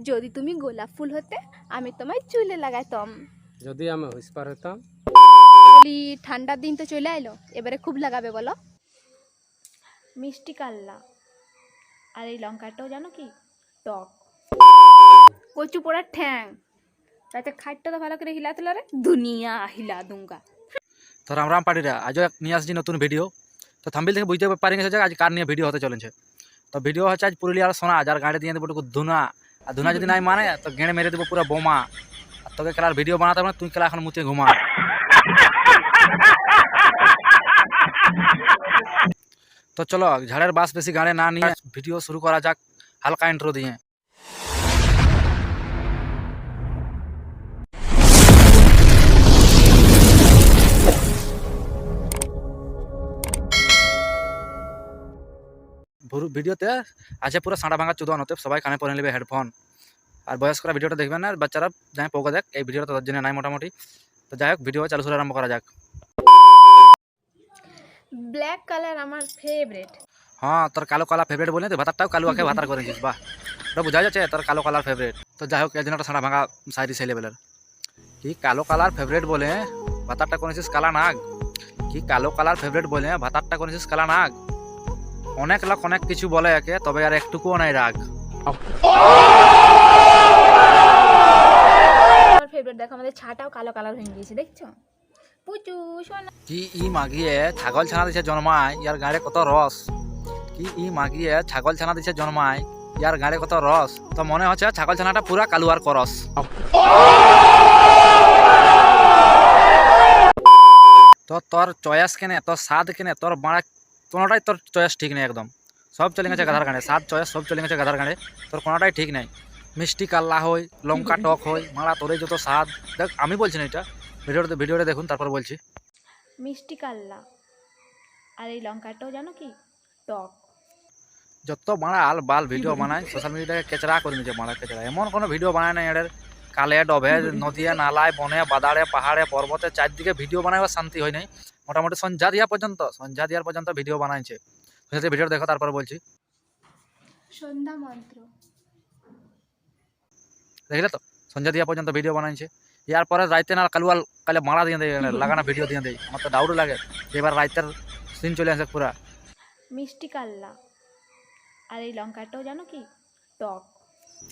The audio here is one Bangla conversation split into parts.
যদি তুমি গোলাপ ফুল হতে আমি তোমায় চুলে লাগাইতাম। যদি আমি হুইস্পার হইতাম। বলি ঠান্ডার দিন তো চলে আইলো, এবারে খুব লাগাবে বলো। মিষ্টি কাল্লা আর এই লঙ্কাটাও জানো কি টক। কচু পোড়ার ঠ্যাং, তাতে খাটটা তো ভালো করে হিলা তোলা রে, দুনিয়া হিলা দুঙ্গা। তো রাম রাম পার্টিরা আজও নিয়ে আসছি নতুন ভিডিও। তো থাম্বনেল থেকে বুঝতে পারি গেছে যে আজ কার নিয়ে ভিডিও হতে চলেছে। তো ভিডিও হচ্ছে আজ পুরুলিয়ার সোনা, যার গাড়ি দিয়ে দেবো ধুনা, আর ধুনা যদি নাই মানে তো গেঁড়ে মেরে দেবো পুরো বোমা। আর তোকে খেলার ভিডিও বানাতে হবে না, তুই খেলা এখন মুতে ঘুমা। তো চলো ঝাড়ের বাস বেশি গাড়ে না নিয়ে ভিডিও শুরু করা যাক হালকা ইন্ট্রো দিয়ে। ভিডিওতে আছে পুরো সাঁড়া ভাঙা চুদন হতে, সবাই কানে পরে নেবে হেডফোন। আর বয়স্করা ভিডিওটা দেখবেন না, বাচ্চারা যাই পোকা দেখ, এই ভিডিওটা তাদের জন্য নাই মোটামুটি। তো যাই হোক ভিডিও চালু করে আরম্ভ করা যাক। ব্ল্যাক কালার আমার ফেভারিট। হ্যাঁ তোর কালো কালার ফেভারিট বলে তুই ভাতারটাও কালো আঁকে ভাতার করে দিস, বাহ ওটা বোঝা যাচ্ছে তোর কালো কালার ফেভারিট। তো যাই হোক এই জন্য একটা সাঁড়া ভাঙা সাইরি সেই লেভেলের। কি কালো কালার ফেভারিট বলে ভাতারটা করেছিস কালা নাগ? কি কালো কালার ফেভারিট বলে ভাতারটা করেছিস কালা নাগ? অনেক লোক অনেক কিছু বলে একে, তবে আর একটুকুও নাই রাগ। আমার ফেভারিট দেখো, আমাদের ছাটাও কালো কালার হয়ে গিয়েছে, দেখছো? পুচু সোনা। কি ই মাগিয়ে ছাগল ছানা দিছে জন্মায়, ইয়ার গাড়ে কত রস। কি ই মাগিয়ে ছাগল ছানা দিছে জন্মায়, ইয়ার গাড়ে কত রস। তো মনে হচ্ছে ছাগল ছানাটা পুরা কালুয়ার করস। তো তোর চয়েস কেনে, তোর স্বাদ কেনে, তোর বাড়া কোনোটাই তোর চয়েস ঠিক নেই একদম। সব চলে গেছে গাধার গাঁড়ে, স্বাদ চয়েস সব চলে গেছে গাধার গাঁড়ে, তোর কোনোটাই ঠিক নেই। মিষ্টি কাল্লা হই, লঙ্কা টক হই, মারা তোরে যত স্বাদ। দেখ আমি বলছি না, এটা ভিডিওটা দেখুন তারপর বলছি। মিষ্টি কাল্লা আর এই লঙ্কাটাও জানো কি টক। যত মারা আল বাল ভিডিও বানায় সোশ্যাল মিডিয়াকে কেচরা করে নিচ্ছে, মারা কেচরা। এমন কোনো ভিডিও বানায় না এদের, কালে ডবে নদিয়া নালায় বনে বাদাড়ে পাহাড়ে পর্বতে চারদিকে ভিডিও বানাবার শান্তি হয় নাই। মোটামুটি সন্ধ্যা দেওয়ার পর্যন্ত ভিডিও বানাইছে। ভিডিও দেখো তারপর বলছি। সন্ধ্যা মন্ত্র দেখলে তো সন্ধ্যা দেওয়া পর্যন্ত ভিডিও বানাইছে। ইয়ার পরে রাইতে না কালুয়াল কালে মারা দিয়ে দেয়, লাগানা ভিডিও দিয়ে দেয়। আমার তো ডাউট লাগে এবার রাইতের সিন চলে আসে পুরা। মিষ্টি কাল্লা আর এই লঙ্কাটাও জানো কি টক।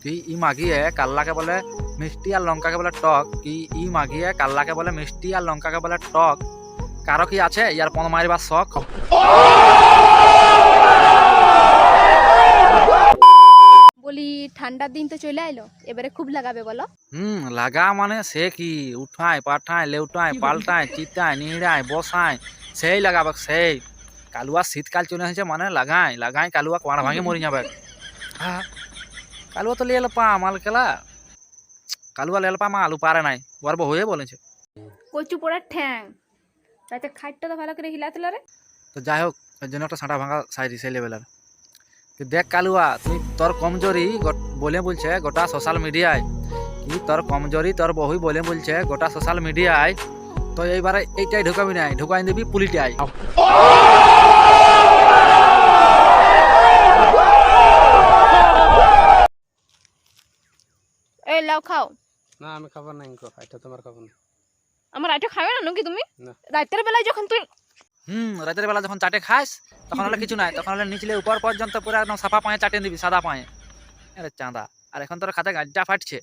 কি ই মাগিয়ে কাল্লাকে বলে মিষ্টি আর লঙ্কাকে বলে টক। কি ই মাগিয়ে কাল্লাকে বলে মিষ্টি আর লঙ্কাকে বলে টক। কারো কি আছে ইয়ার পণ মারিবার শখ? বলি ঠান্ডার দিন তো চলে আইলো, এবারে খুব লাগাবে বলো। লাগা মানে সে কি উঠায় পাঠায় লেউটায় পাল্টায় চিতায় নিড়ায় বসায়, সেই লাগাবে সেই। কালুয়া শীতকাল চলে এসেছে মানে লাগাই কালুয়া কোয়াড় ভাঙে মরি যাবে। হ্যাঁ কালুয়া তো লিয়ে পা মাল খেলা, কালুয়া লেল পা মা আলু পারে নাই, গর্ব হয়ে বলেছে। কচু পোড়ার ঠ্যাং, তাতে খাটটা তো ভালো করে হিলা তোলা রে। তো যাই হোক এর জন্য একটা সাঁটা ভাঙা সাইরি সেই লেভেলের। দেখ কালুয়া তুই তোর কমজোরি বলে বলছে গোটা সোশ্যাল মিডিয়ায়। কি তোর কমজোরি তোর বহুই বলে বলছে গোটা সোশ্যাল মিডিয়ায়। তো এইবারে এইটাই ঢুকাবি নাই, ঢুকাই দিবি পুলিটাই। এই লাও খাও। না আমি খাবার নাই, এটা তোমার খাবার না। আমার রাইতে খাবে না নাকি তুমি? না। রাতের বেলায় যখন তুই রাতের বেলা যখন চাটে খাস তখন হলে কিছু নাই, তখন হলে নিচলে উপর পর্যন্ত পুরো একদম সাফা পায়ে চাটে দিবি, সাদা পায়ে। আরে চাঁদা, আর এখন তোর খাতে গাড্ডা ফাটছে।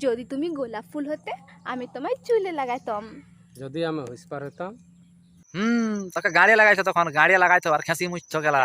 যদি তুমি গোলাপ ফুল হতে আমি তোমায় চুলে লাগাইতাম। যদি আমি হুইস্পার হইতাম। তোকে গাড়ি লাগাইছো, তখন গাড়ি লাগাইছো আর খেসি মুছছো গেলা।